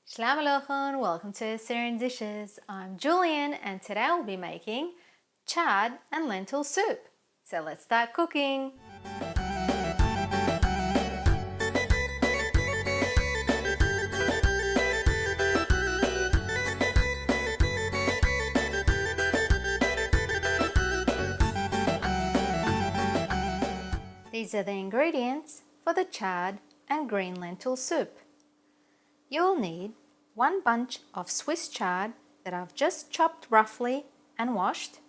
Shalom Aleichem, welcome to Assyrian Dishes. I'm Julian and today I'll be making chard and lentil soup. So let's start cooking. These are the ingredients for the chard and green lentil soup. You'll need 1 bunch of Swiss chard that I've just chopped roughly and washed,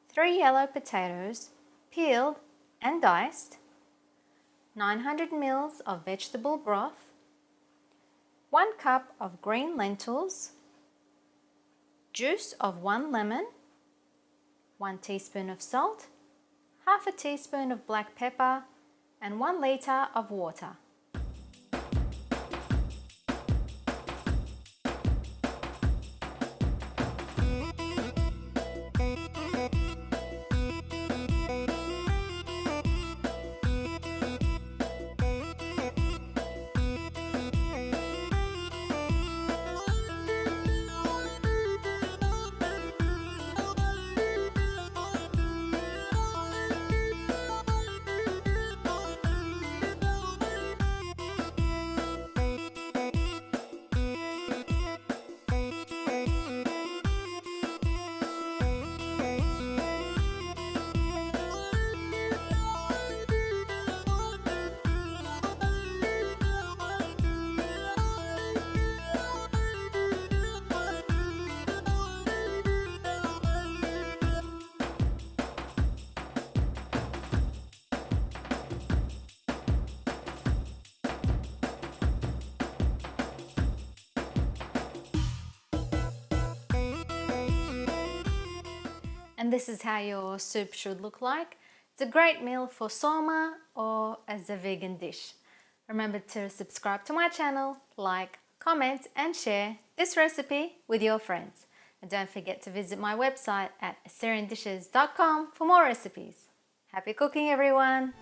3 yellow potatoes peeled and diced, 900 ml of vegetable broth, 1 cup of green lentils, juice of 1 lemon, 1 teaspoon of salt, half a teaspoon of black pepper, and 1 liter of water. And this is how your soup should look like. It's a great meal for Soma or as a vegan dish. Remember to subscribe to my channel, like, comment and share this recipe with your friends. And don't forget to visit my website at assyriandishes.com for more recipes. Happy cooking everyone!